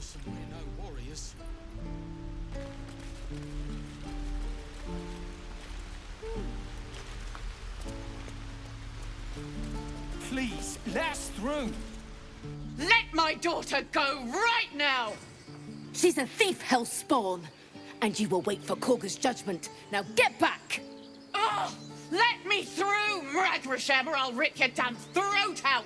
some renowned warriors. Please, let us through. Let my daughter go right now! She's a thief, hellspawn. And you will wait for Korga's judgment. Now get back! Oh, let me through, Mragrasham, or I'll rip your damn throat out!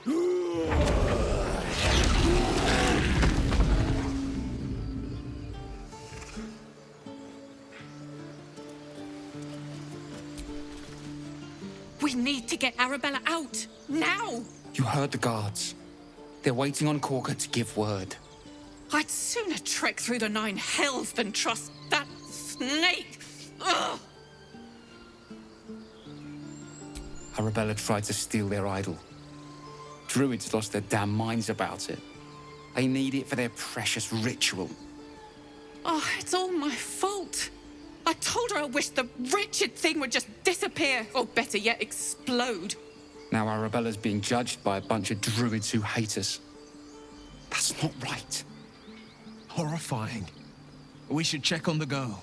We need to get Arabella out, now! You heard the guards. They're waiting on Korga to give word. I'd sooner trek through the 9 hells than trust that snake! Ugh! Arabella tried to steal their idol. Druids lost their damn minds about it. They need it for their precious ritual. Oh, it's all my fault. I told her I wished the wretched thing would just disappear, or better yet, explode. Now Arabella's being judged by a bunch of druids who hate us. That's not right. Horrifying. We should check on the girl.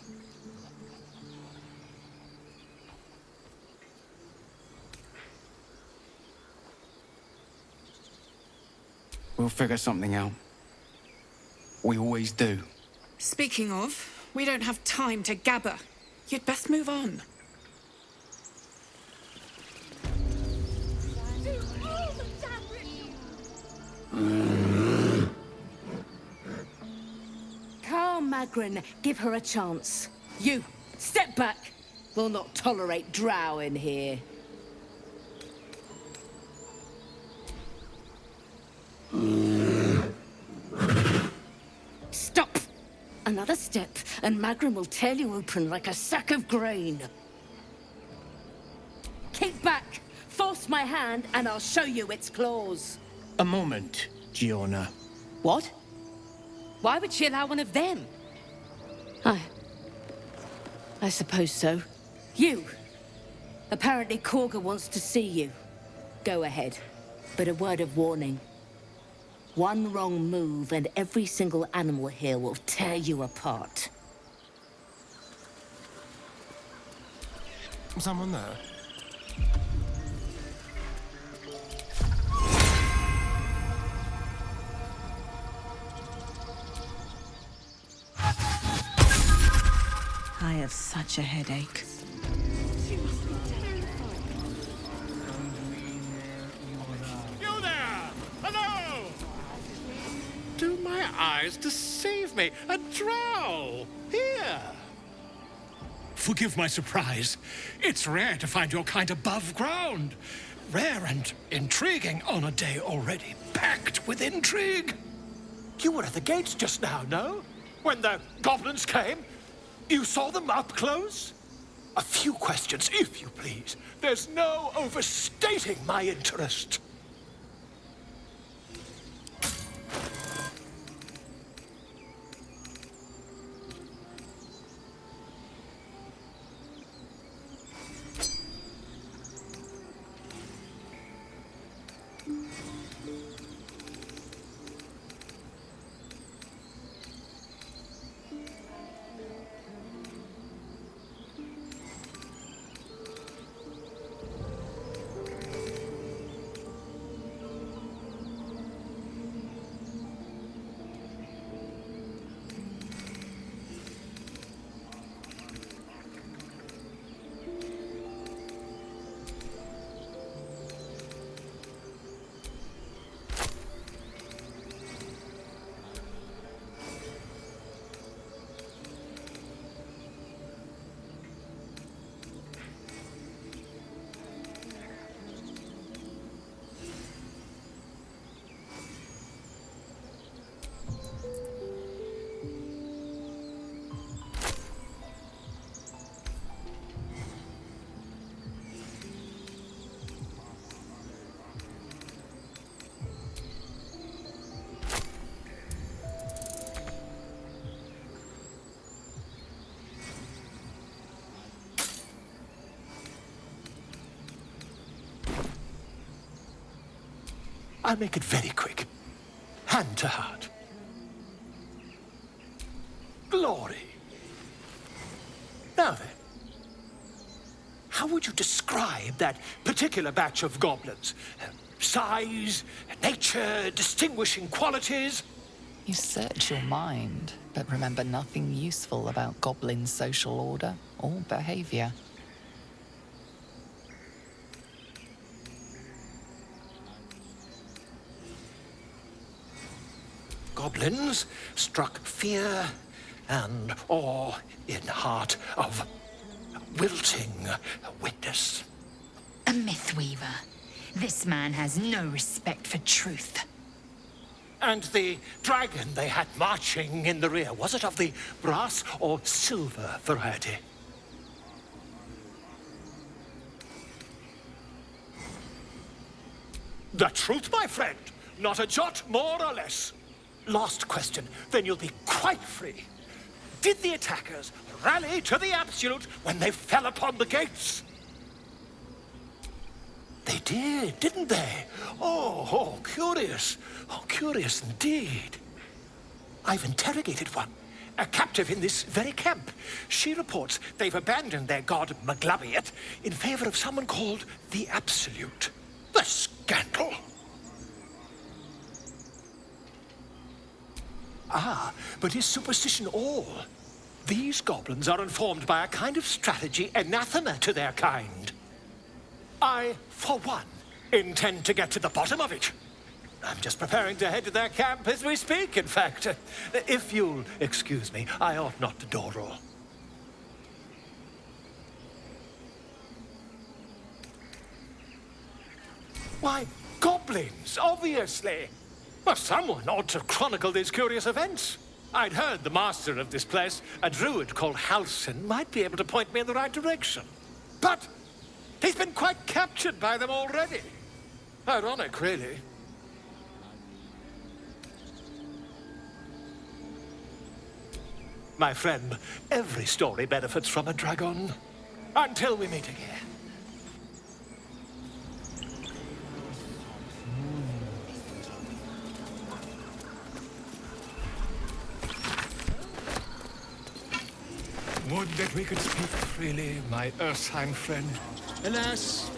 We'll figure something out. We always do. Speaking of, we don't have time to gabber. You'd best move on. Calm, Magrin. Give her a chance. You, step back. We'll not tolerate drow in here. Stop! Another step, and Magrin will tear you open like a sack of grain. Keep back! Force my hand, and I'll show you its claws. A moment, Giona. What? Why would she allow one of them? I suppose so. You! Apparently Korga wants to see you. Go ahead. But a word of warning. One wrong move and every single animal here will tear you apart. Someone there? I have such a headache. You there! Hello! Do my eyes deceive me? A drow! Here! Forgive my surprise. It's rare to find your kind above ground. Rare and intriguing on a day already packed with intrigue. You were at the gates just now, no? When the goblins came? You saw them up close? A few questions, if you please. There's no overstating my interest. I'll make it very quick. Hand to heart. glory. Now then, how would you describe that particular batch of goblins? Size, nature, distinguishing qualities? You search your mind, but remember nothing useful about goblin social order or behavior. Goblins struck fear and awe in heart of wilting witness. A mythweaver. This man has no respect for truth. And the dragon they had marching in the rear, was it of the brass or silver variety? The truth, my friend. Not a jot more or less. Last question, then you'll be quite free. Did the attackers rally to the absolute when they fell upon the gates? They did, didn't they? Oh, curious. Oh, curious indeed. I've interrogated one, a captive in this very camp. She reports they've abandoned their god Maglabiet in favor of someone called the Absolute. The scandal! Ah, but is superstition all? These goblins are informed by a kind of strategy anathema to their kind. I, for one, intend to get to the bottom of it. I'm just preparing to head to their camp as we speak, in fact. If you'll excuse me, I ought not to dawdle. Why, goblins, obviously. Well, someone ought to chronicle these curious events. I'd heard the master of this place, a druid called Halsin, might be able to point me in the right direction. But he's been quite captured by them already. Ironic, really. My friend, every story benefits from a dragon. Until we meet again. Would that we could speak freely, my Earthheim friend. Alas,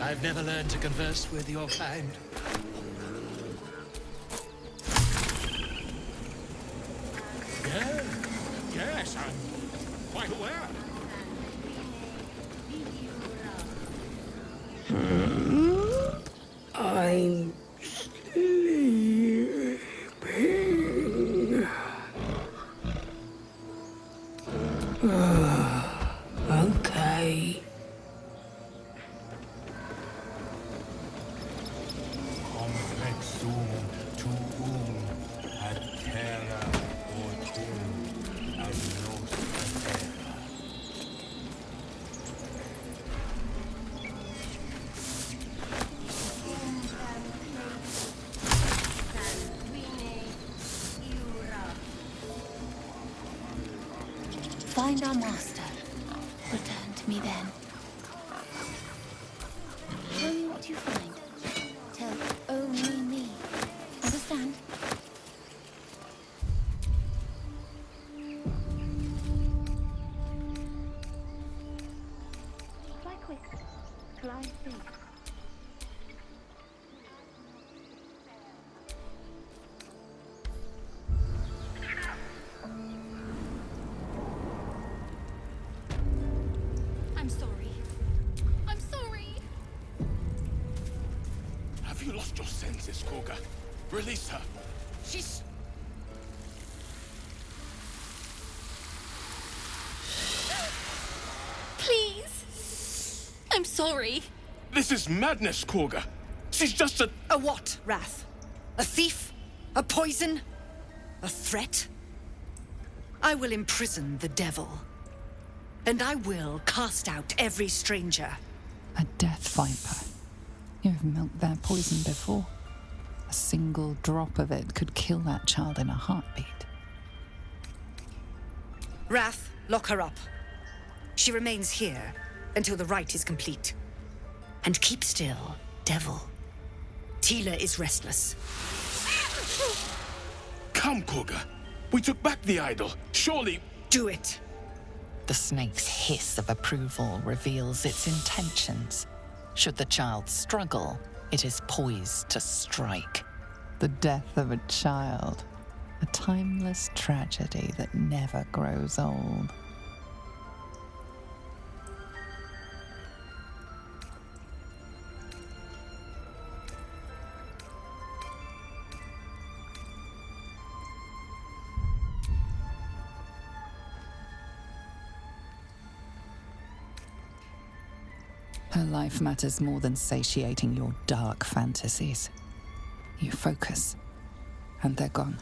I've never learned to converse with your kind. Yes, I'm quite aware. I'm sleeping. Okay. Find our master. Return to me then. Tell me what you find. Tell only me. Understand? Fly quick. Fly safe. I'm sorry. I'm sorry. Have you lost your senses, Korga? Release her. She's... Please. I'm sorry. This is madness, Korga. She's just a... A what, Wrath? A thief? A poison? A threat? I will imprison the devil. And I will cast out every stranger. A death viper. You have milked their poison before. A single drop of it could kill that child in a heartbeat. Wrath, lock her up. She remains here until the rite is complete. And keep still, devil. Tila is restless. Come, Korga. We took back the idol. Surely... Do it. The snake's hiss of approval reveals its intentions. Should the child struggle, it is poised to strike. The death of a child. A timeless tragedy that never grows old. Her life matters more than satiating your dark fantasies. You focus, and they're gone.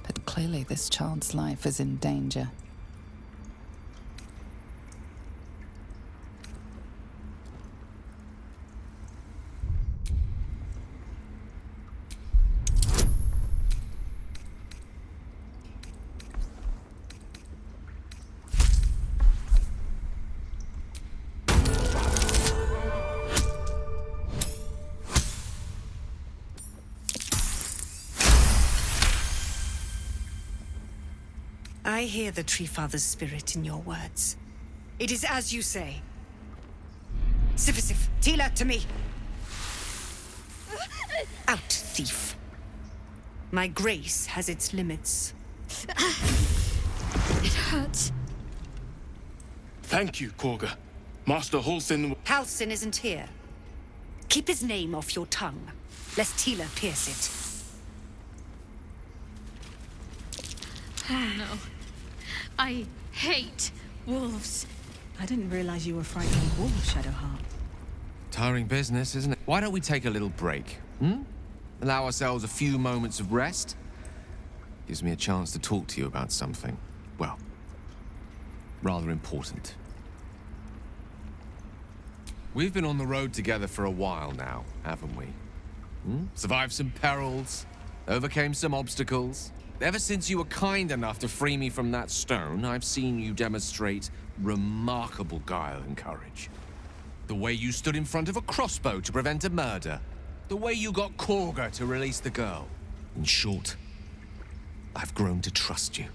But clearly this child's life is in danger. I hear the Tree Father's spirit in your words. It is as you say. Sifisif, Tila, to me! Out, thief. My grace has its limits. It hurts. Thank you, Korga. Master Halsin... Halsin isn't here. Keep his name off your tongue, lest Tila pierce it. No. I hate wolves. I didn't realize you were frightened of wolves, Shadowheart. Tiring business, isn't it? Why don't we take a little break, Allow ourselves a few moments of rest? Gives me a chance to talk to you about something, well, rather important. We've been on the road together for a while now, haven't we? Survived some perils, overcame some obstacles. Ever since you were kind enough to free me from that stone, I've seen you demonstrate remarkable guile and courage. The way you stood in front of a crossbow to prevent a murder. The way you got Korga to release the girl. In short, I've grown to trust you.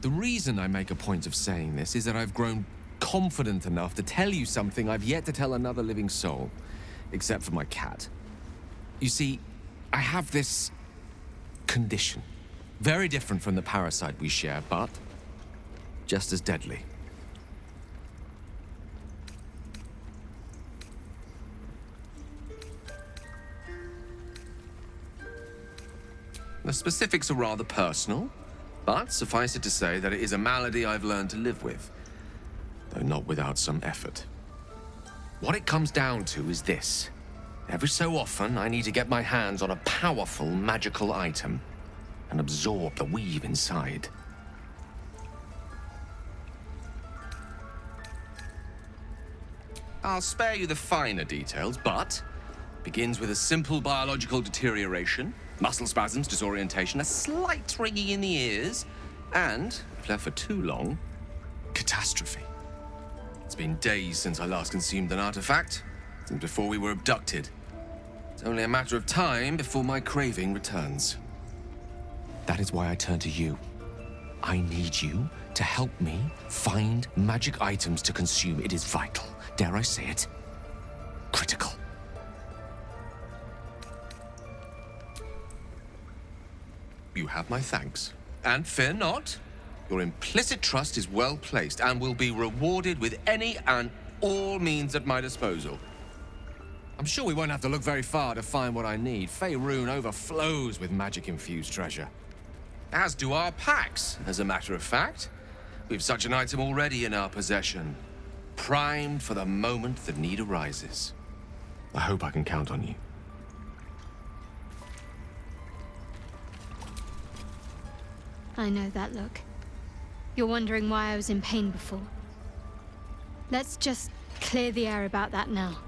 The reason I make a point of saying this is that I've grown confident enough to tell you something I've yet to tell another living soul. Except for my cat. You see, I have this condition. Very different from the parasite we share, but just as deadly. The specifics are rather personal, but suffice it to say that it is a malady I've learned to live with, though not without some effort. What it comes down to is this. Every so often, I need to get my hands on a powerful magical item and absorb the weave inside. I'll spare you the finer details, but it begins with a simple biological deterioration, muscle spasms, disorientation, a slight ringing in the ears, and, if left for too long, catastrophe. It's been days since I last consumed an artifact, since before we were abducted. It's only a matter of time before my craving returns. That is why I turn to you. I need you to help me find magic items to consume. It is vital. Dare I say it? Critical. You have my thanks. And fear not. Your implicit trust is well placed and will be rewarded with any and all means at my disposal. I'm sure we won't have to look very far to find what I need. Faerun overflows with magic-infused treasure. As do our packs, as a matter of fact. We've such an item already in our possession. Primed for the moment the need arises. I hope I can count on you. I know that look. You're wondering why I was in pain before. Let's just clear the air about that now.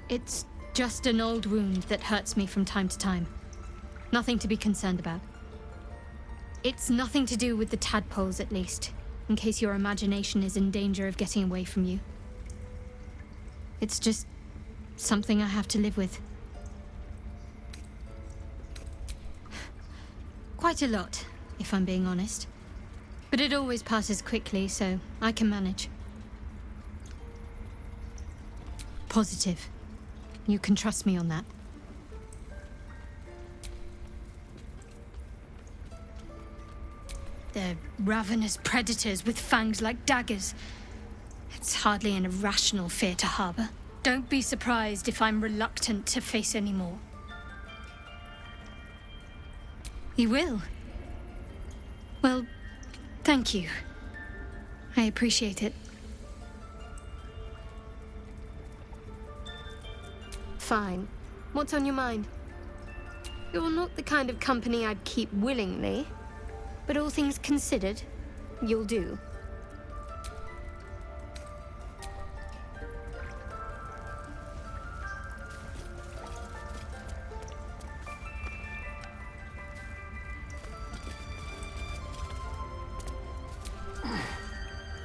It's just an old wound that hurts me from time to time. Nothing to be concerned about. It's nothing to do with the tadpoles, at least, in case your imagination is in danger of getting away from you. It's just something I have to live with. Quite a lot, if I'm being honest. But it always passes quickly, so I can manage. Positive. You can trust me on that. They're ravenous predators with fangs like daggers. It's hardly an irrational fear to harbor. Don't be surprised if I'm reluctant to face any more. You will? Well, thank you. I appreciate it. Fine. What's on your mind? You're not the kind of company I'd keep willingly, but all things considered, you'll do.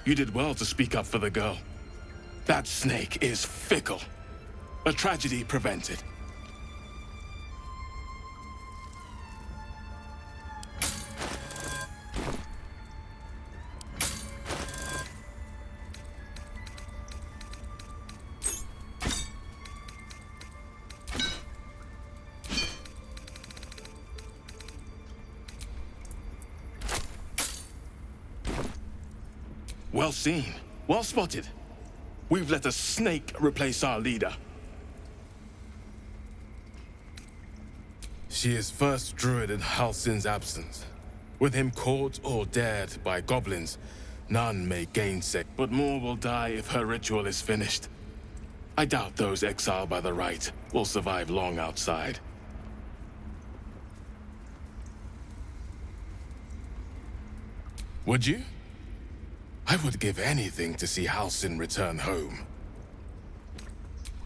You did well to speak up for the girl. That snake is fickle. A tragedy prevented. Well seen. Well spotted. We've let a snake replace our leader. She is first druid in Halsin's absence. With him caught or dared by goblins, none may gainsay. But more will die if her ritual is finished. I doubt those exiled by the right will survive long outside. Would you? I would give anything to see Halsin return home.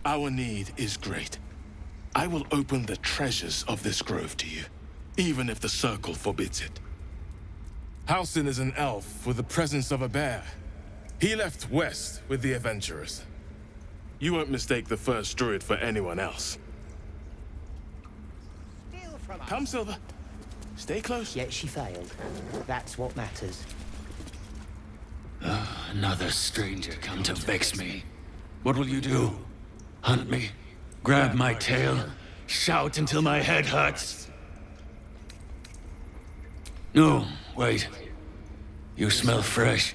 Our need is great. I will open the treasures of this grove to you, even if the Circle forbids it. Halsin is an elf with the presence of a bear. He left west with the adventurers. You won't mistake the first druid for anyone else. Come, Silver. Stay close. Yet she failed. That's what matters. Another stranger come to vex me. What will you do? Hunt me? Grab my tail? Shout until my head hurts? No, wait. You smell fresh.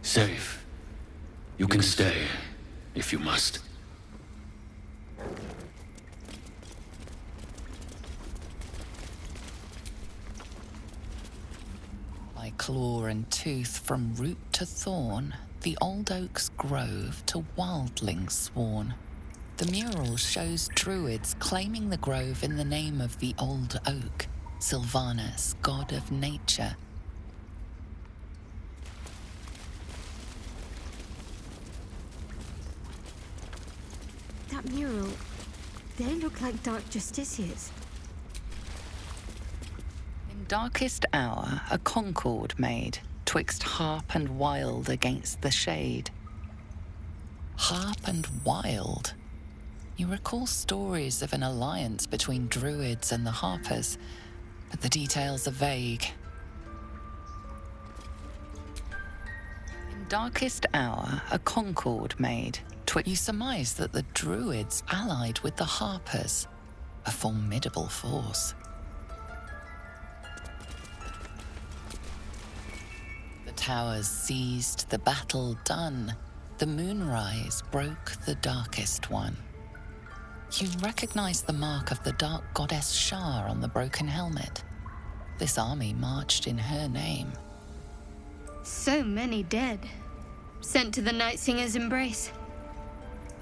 Safe. You can stay, if you must. By claw and tooth from root to thorn, the old oak's grove to wildlings sworn. The mural shows druids claiming the grove in the name of the old oak, Sylvanus, god of nature. That mural, they look like dark justiciars. In darkest hour, a concord made, twixt harp and wild against the shade. Harp and wild? You recall stories of an alliance between druids and the harpers, but the details are vague. In darkest hour, a concord made. You surmise that the druids allied with the harpers, a formidable force. The towers seized, the battle done. The moonrise broke the darkest one. You recognize the mark of the dark goddess Shar on the broken helmet. This army marched in her name. So many dead. Sent to the Night Singer's embrace.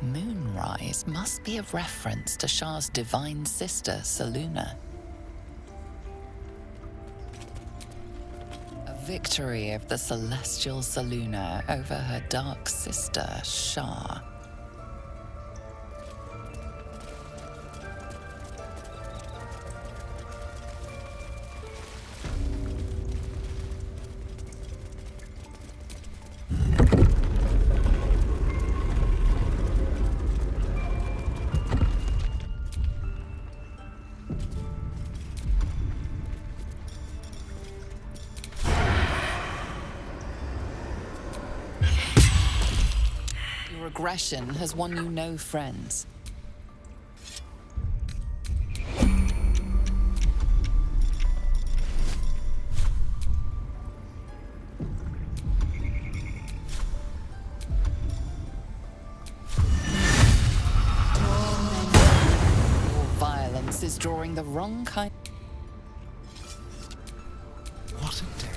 Moonrise must be a reference to Shar's divine sister, Selûne. A victory of the celestial Selûne over her dark sister, Shar. Your aggression has won you no friends. Your violence is drawing the wrong kind. What a day.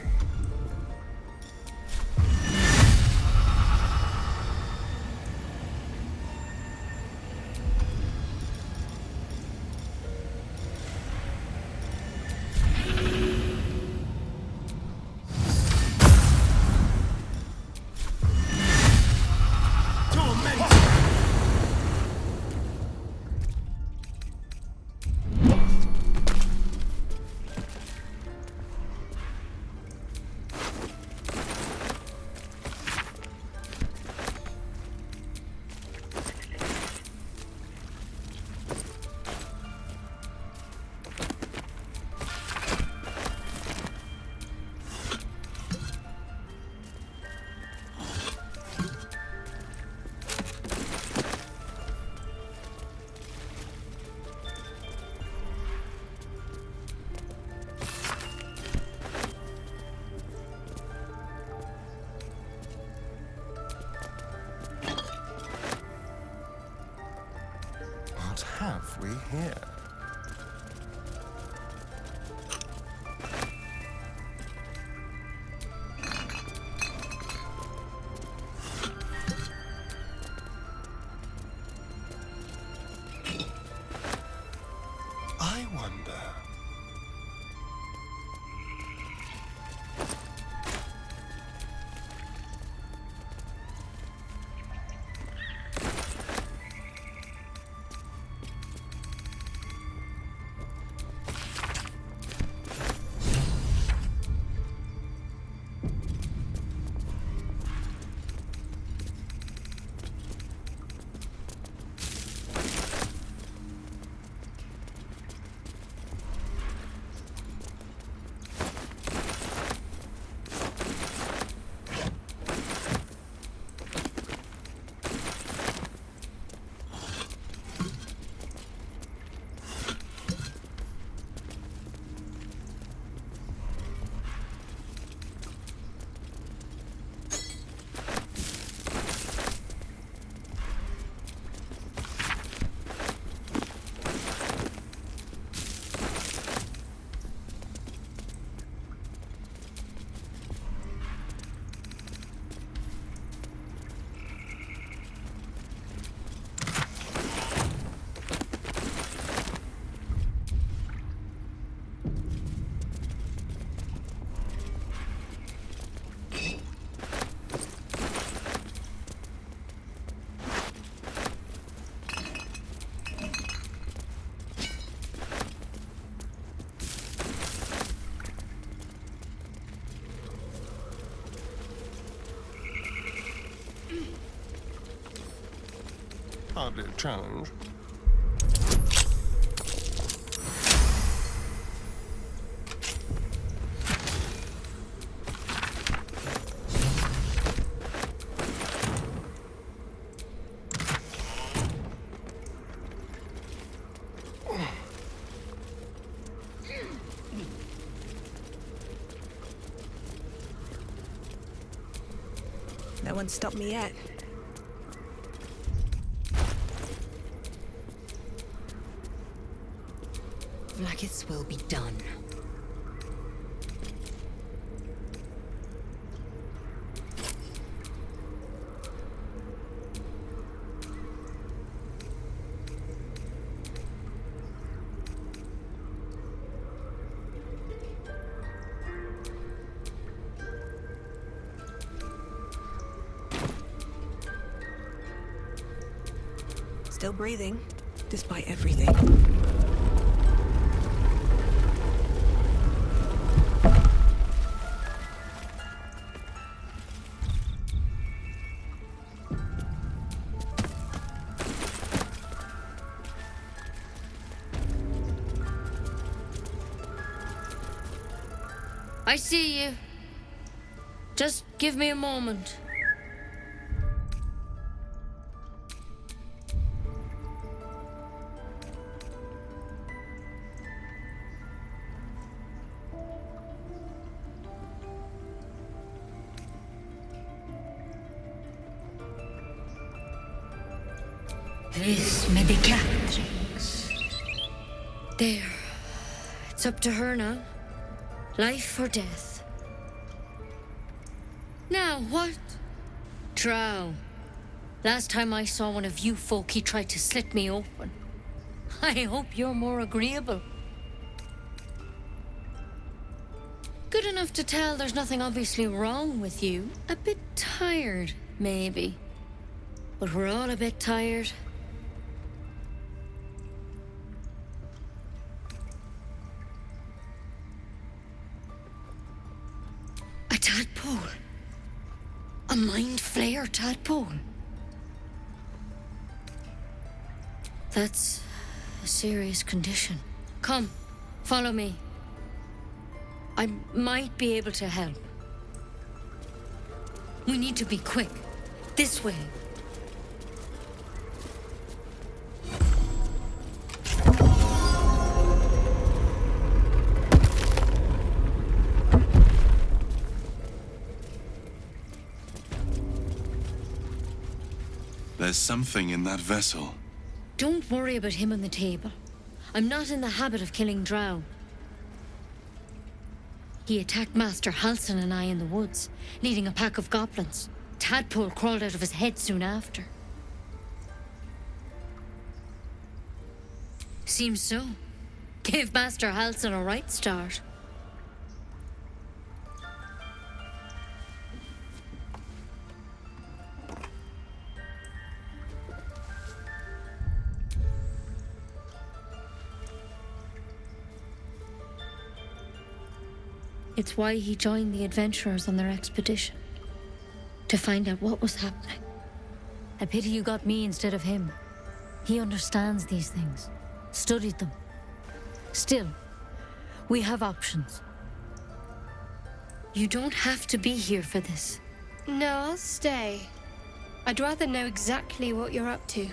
What have we here? I wonder. Hardly a challenge. No one's stopped me yet. Vlaakith's will be done. Still breathing, despite everything. I see you. Just give me a moment. Vis medicatrix. There. It's up to her now. Life or death. Now, what? Drow. Last time I saw one of you folk, he tried to slit me open. I hope you're more agreeable. Good enough to tell there's nothing obviously wrong with you. A bit tired, maybe. But we're all a bit tired. A tadpole. A mind flayer tadpole. That's a serious condition. Come, follow me. I might be able to help. We need to be quick. This way. There's something in that vessel. Don't worry about him on the table. I'm not in the habit of killing drow. He attacked Master Halsin and I in the woods, leading a pack of goblins. Tadpole crawled out of his head soon after. Seems so. Gave Master Halsin a right start. It's why he joined the adventurers on their expedition. To find out what was happening. A pity you got me instead of him. He understands these things. Studied them. Still, we have options. You don't have to be here for this. No, I'll stay. I'd rather know exactly what you're up to.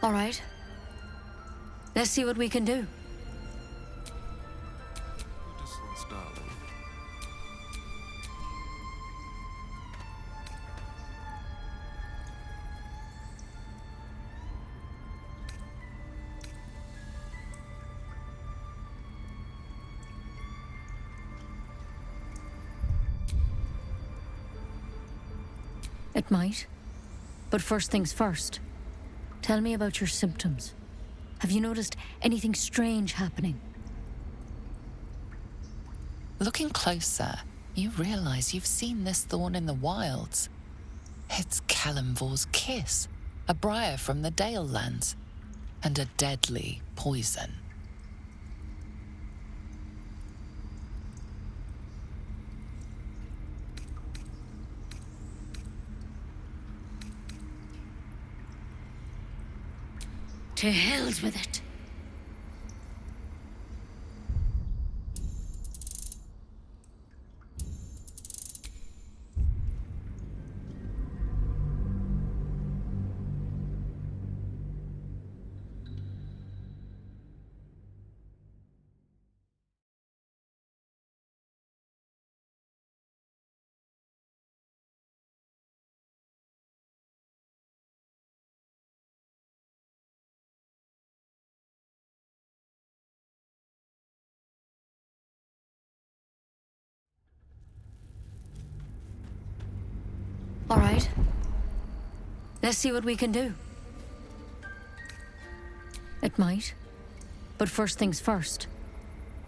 All right. Let's see what we can do. It might. But first things first. Tell me about your symptoms. Have you noticed anything strange happening? Looking closer, you realize you've seen this thorn in the wilds. It's Kalimvor's kiss, a briar from the Dale lands, and a deadly poison. To hell's with it. All right. Let's see what we can do. It might. But first things first.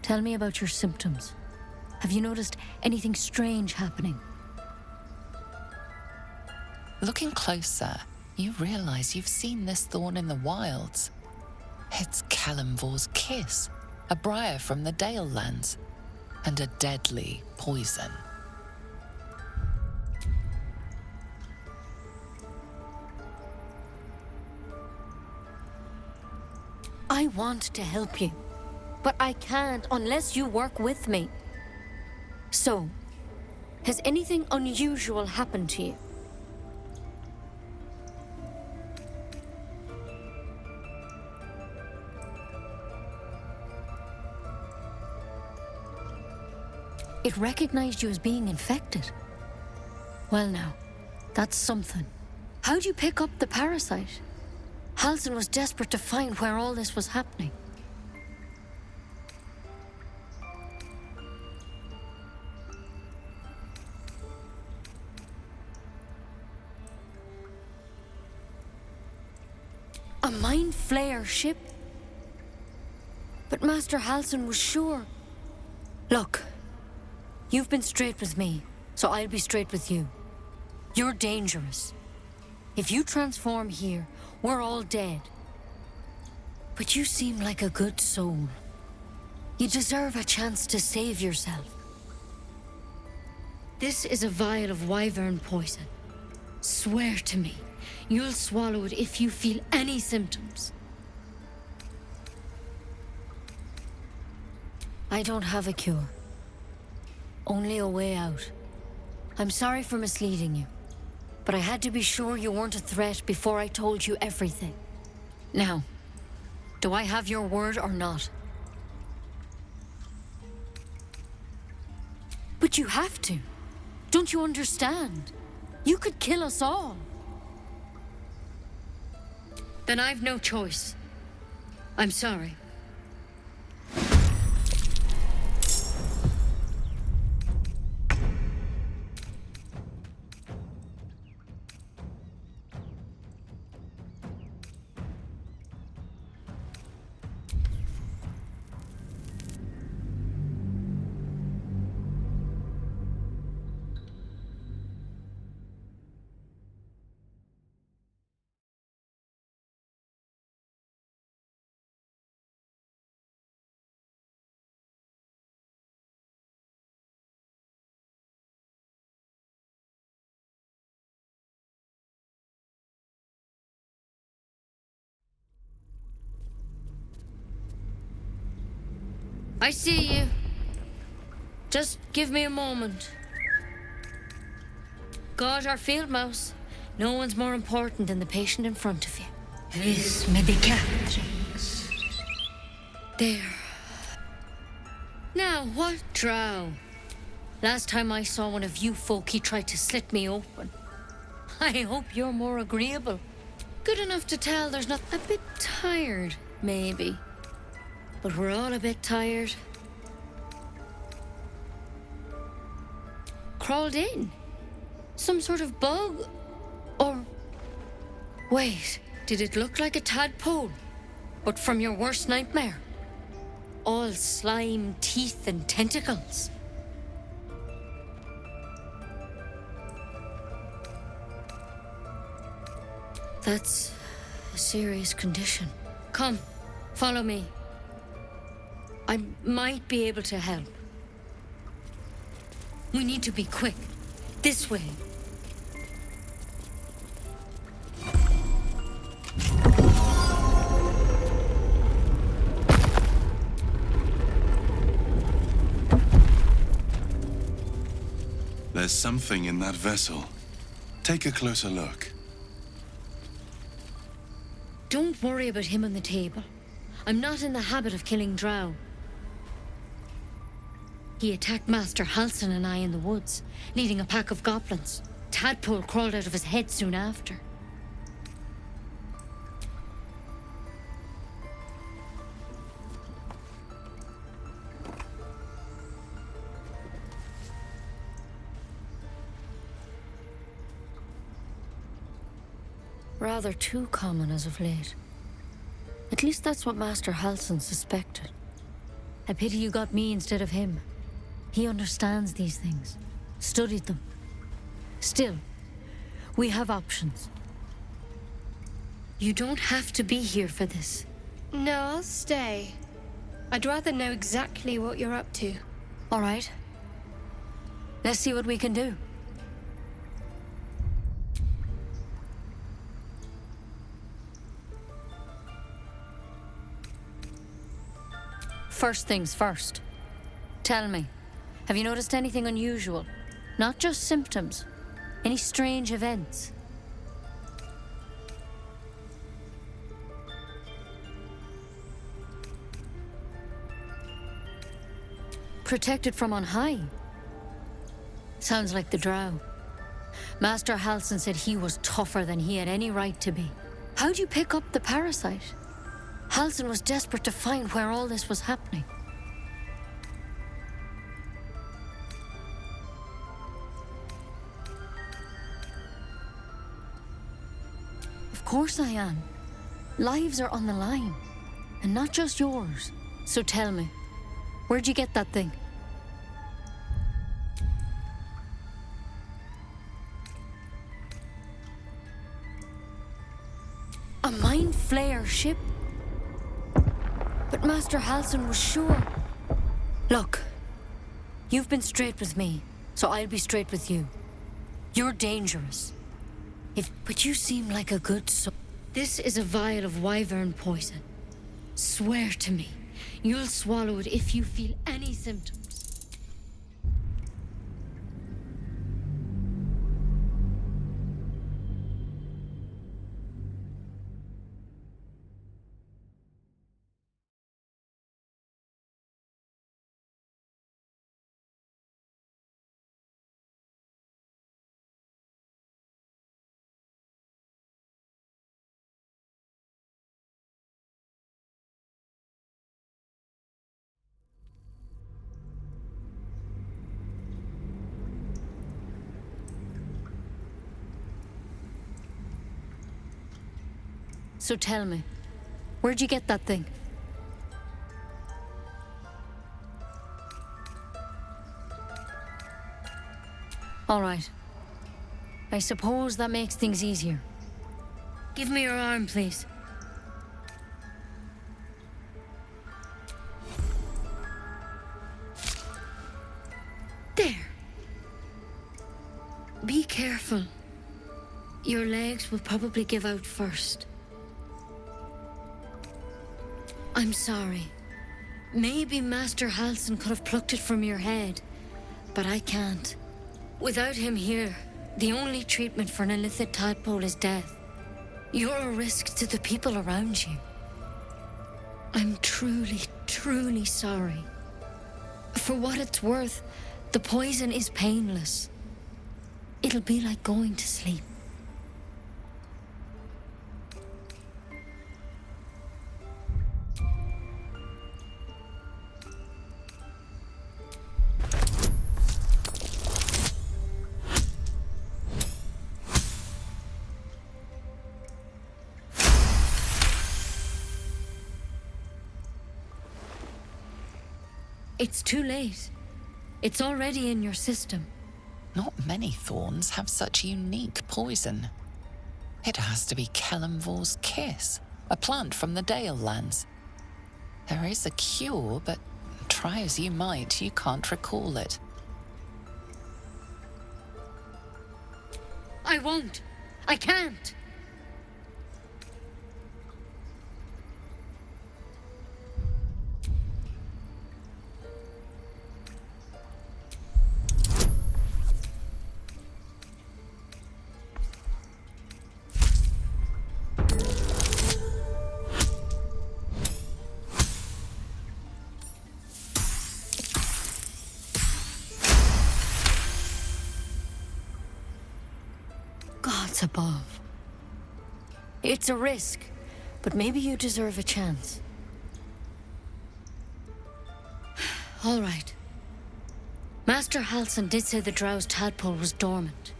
Tell me about your symptoms. Have you noticed anything strange happening? Looking closer, you realize you've seen this thorn in the wilds. It's Kalimvor's kiss, a briar from the Dale lands, and a deadly poison. I want to help you, but I can't unless you work with me. So, has anything unusual happened to you? It recognized you as being infected. Well now, that's something. How'd you pick up the parasite? Halsin was desperate to find where all this was happening. A Mind Flayer ship? But Master Halsin was sure. Look, you've been straight with me, so I'll be straight with you. You're dangerous. If you transform here, we're all dead. But you seem like a good soul. You deserve a chance to save yourself. This is a vial of wyvern poison. Swear to me, you'll swallow it if you feel any symptoms. I don't have a cure. Only a way out. I'm sorry for misleading you, but I had to be sure you weren't a threat before I told you everything. Now, do I have your word or not? But you have to. Don't you understand? You could kill us all. Then I've no choice. I'm sorry. I see you. Just give me a moment. God, our field mouse. No one's more important than the patient in front of you. Vis medicatrix. There. Now, what drow? Last time I saw one of you folk, he tried to slit me open. I hope you're more agreeable. Good enough to tell there's not a bit tired, maybe. But we're all a bit tired. Crawled in? Some sort of bug? Or... Wait, did it look like a tadpole? But from your worst nightmare? All slime, teeth, and tentacles. That's a serious condition. Come, follow me. I might be able to help. We need to be quick. This way. There's something in that vessel. Take a closer look. Don't worry about him on the table. I'm not in the habit of killing drow. He attacked Master Halsin and I in the woods, leading a pack of goblins. Tadpole crawled out of his head soon after. Rather too common as of late. At least that's what Master Halsin suspected. I pity you got me instead of him. He understands these things, studied them. Still, we have options. You don't have to be here for this. No, I'll stay. I'd rather know exactly what you're up to. All right. Let's see what we can do. First things first. Tell me, have you noticed anything unusual? Not just symptoms. Any strange events? Protected from on high? Sounds like the drow. Master Halsin said he was tougher than he had any right to be. How'd you pick up the parasite? Halsin was desperate to find where all this was happening. Of course I am. Lives are on the line. And not just yours. So tell me, where'd you get that thing? A mind flayer ship? But Master Halsin was sure. Look, you've been straight with me, so I'll be straight with you. You're dangerous. But you seem like a good soul. This is a vial of wyvern poison. Swear to me, you'll swallow it if you feel any symptoms. So tell me, where'd you get that thing? All right. I suppose that makes things easier. Give me your arm, please. There. Be careful. Your legs will probably give out first. I'm sorry. Maybe Master Halsin could have plucked it from your head, but I can't. Without him here, the only treatment for an illithid tadpole is death. You're a risk to the people around you. I'm truly, truly sorry. For what it's worth, the poison is painless. It'll be like going to sleep. It's too late. It's already in your system. Not many thorns have such unique poison. It has to be Kellenvor's kiss, a plant from the Dale lands. There is a cure, but try as you might, you can't recall it. I won't. I can't. Gods above. It's a risk, but maybe you deserve a chance. All right. Master Halsin did say the drow's tadpole was dormant.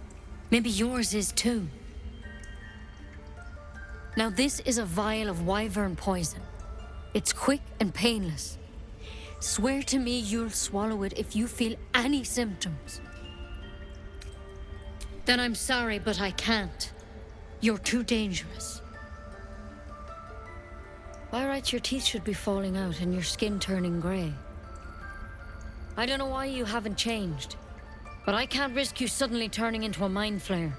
Maybe yours is too. Now this is a vial of wyvern poison. It's quick and painless. Swear to me you'll swallow it if you feel any symptoms. Then I'm sorry, but I can't. You're too dangerous. By rights, your teeth should be falling out and your skin turning grey. I don't know why you haven't changed, but I can't risk you suddenly turning into a mind flayer.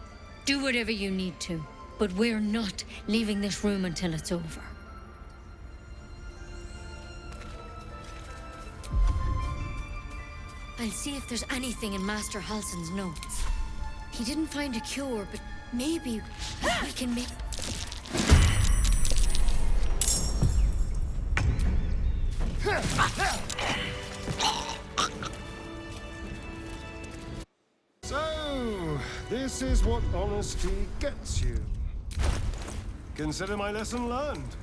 Do whatever you need to, but we're not leaving this room until it's over. I'll see if there's anything in Master Halsin's notes. He didn't find a cure, but maybe we can make... So, this is what honesty gets you. Consider my lesson learned.